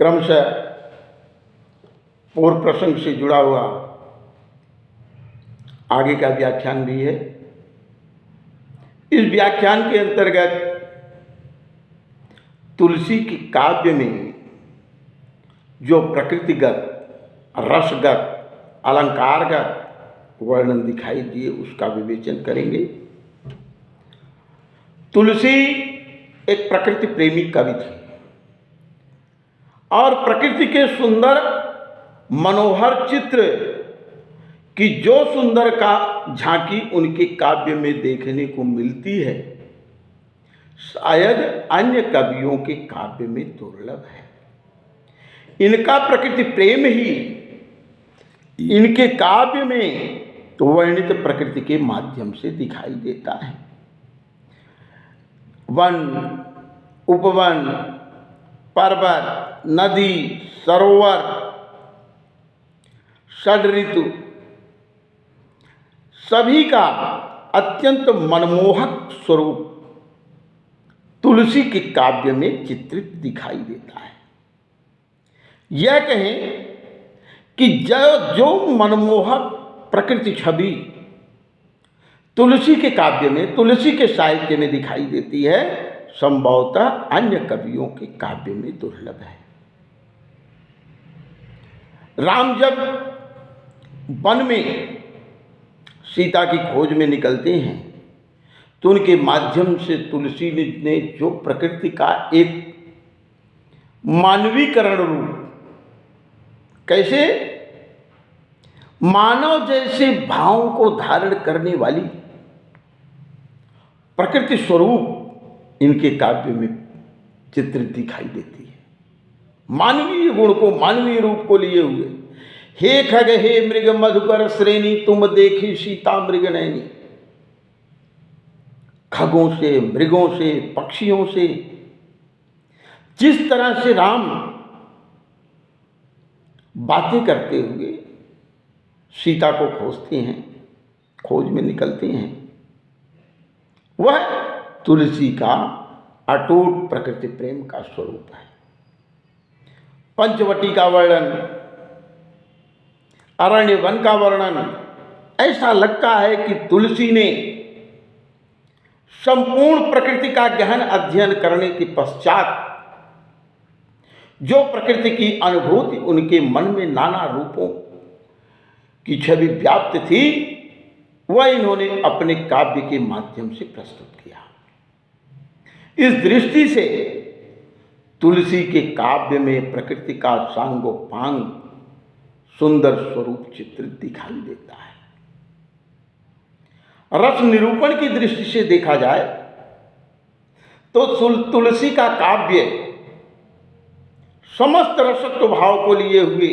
क्रमशः पूर्व प्रसंग से जुड़ा हुआ आगे का व्याख्यान भी है। इस व्याख्यान के अंतर्गत तुलसी की काव्य में जो प्रकृतिगत, रसगत, अलंकारगत वर्णन दिखाई दिए उसका विवेचन करेंगे। तुलसी एक प्रकृति प्रेमी कवि थी और प्रकृति के सुंदर मनोहर चित्र की जो सुंदर का झांकी उनके काव्य में देखने को मिलती है, शायद अन्य कवियों के काव्य में दुर्लभ है। इनका प्रकृति प्रेम ही इनके काव्य में वर्णित प्रकृति के माध्यम से दिखाई देता है। वन, उपवन, पर्वत, नदी, सरोवर, षड ऋतु सभी का अत्यंत मनमोहक स्वरूप तुलसी के काव्य में चित्रित दिखाई देता है। यह कहें कि जो मनमोहक प्रकृति छवि तुलसी के काव्य में, तुलसी के साहित्य में दिखाई देती है, संभवतः अन्य कवियों के काव्य में दुर्लभ है। राम जब वन में सीता की खोज में निकलते हैं तो उनके माध्यम से तुलसी ने जो प्रकृति का एक मानवीकरण रूप, कैसे मानव जैसे भावों को धारण करने वाली प्रकृति स्वरूप इनके काव्य में चित्रित दिखाई देती है। मानवीय गुण को, मानवीय रूप को लिए हुए, हे खग हे मृग मधुकर श्रेणी तुम देखी सीता मृग नैनी। खगों से, मृगों से, पक्षियों से जिस तरह से राम बातें करते हुए सीता को खोजते हैं, खोज में निकलते हैं, वह तुलसी का अटूट प्रकृति प्रेम का स्वरूप है। पंचवटी का वर्णन, अरण्य वन का वर्णन, ऐसा लगता है कि तुलसी ने संपूर्ण प्रकृति का गहन अध्ययन करने के पश्चात जो प्रकृति की अनुभूति उनके मन में नाना रूपों की छवि व्याप्त थी, वह इन्होंने अपने काव्य के माध्यम से प्रस्तुत किया। इस दृष्टि से तुलसी के काव्य में प्रकृति का सांगोपांग सुंदर स्वरूप चित्रित दिखाई देता है। रस निरूपण की दृष्टि से देखा जाए तो तुलसी का काव्य समस्त रसत्व भाव को लिए हुए,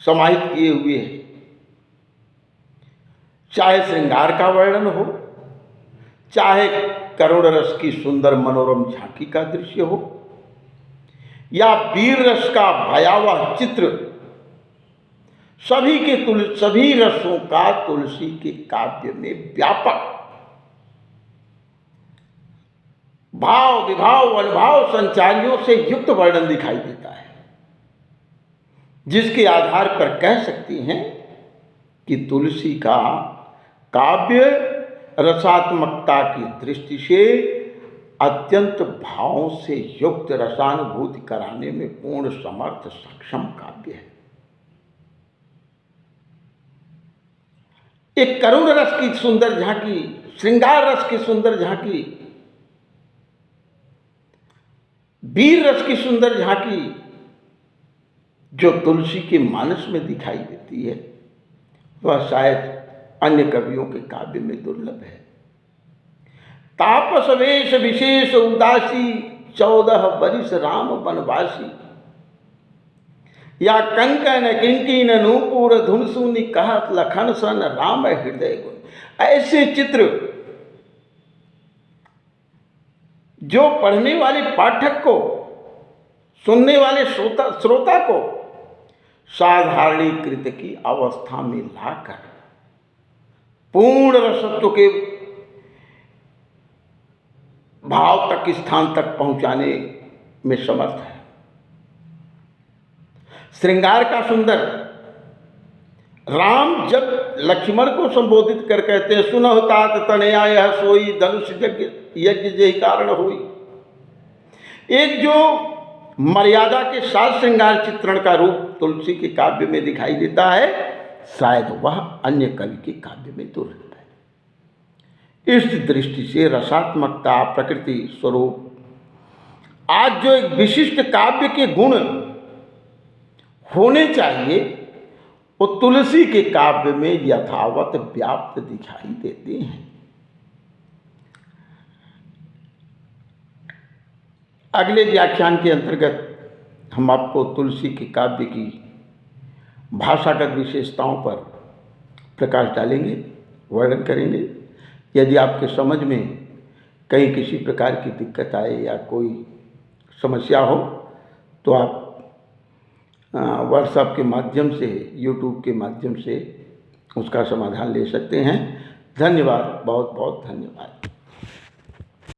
समाहित किए हुए है। चाहे श्रृंगार का वर्णन हो, चाहे करुण रस की सुंदर मनोरम झांकी का दृश्य हो, या वीर रस का भयावह चित्र, सभी रसों का तुलसी के काव्य में व्यापक भाव, विभाव, अनुभाव संचारियों से युक्त वर्णन दिखाई देता है, जिसके आधार पर कह सकती हैं कि तुलसी का काव्य रसात्मकता की दृष्टि से अत्यंत भावों से युक्त रसानुभूति कराने में पूर्ण समर्थ सक्षम काव्य है। एक करुण रस की सुंदर झांकी, श्रृंगार रस की सुंदर झांकी, वीर रस की सुंदर झांकी जो तुलसी के मानस में दिखाई देती है, वह शायद अन्य कवियों के काव्य में दुर्लभ है। तापस वेश विशेष उदासी 14 बरिस राम वनवासी, या कंकन किंकिन नूपुर धुनसुनी कहत लखन सन राम हृदय गुण। ऐसे चित्र जो पढ़ने वाले पाठक को, सुनने वाले श्रोता को साधारणीकृत की अवस्था में लाकर पूर्ण रसत्व के भाव तक, स्थान तक पहुंचाने में समर्थ है। श्रृंगार का सुंदर। राम जब लक्ष्मण को संबोधित कर कहते हैं, सुनहु तात तनया यह सोई धनुष यज्ञ जय कारण होई। एक जो मर्यादा के साथ श्रृंगार चित्रण का रूप तुलसी के काव्य में दिखाई देता है, शायद वह अन्य कवि के काव्य में दुर्लभ है। इस दृष्टि से रसात्मकता, प्रकृति स्वरूप, आज जो एक विशिष्ट काव्य के गुण होने चाहिए, वो तुलसी के काव्य में यथावत व्याप्त दिखाई देते हैं। अगले व्याख्यान के अंतर्गत हम आपको तुलसी के काव्य की भाषागत विशेषताओं पर प्रकाश डालेंगे, वर्णन करेंगे। यदि आपके समझ में कहीं किसी प्रकार की दिक्कत आए या कोई समस्या हो तो आप व्हाट्सएप के माध्यम से, यूट्यूब के माध्यम से उसका समाधान ले सकते हैं। धन्यवाद, बहुत बहुत धन्यवाद।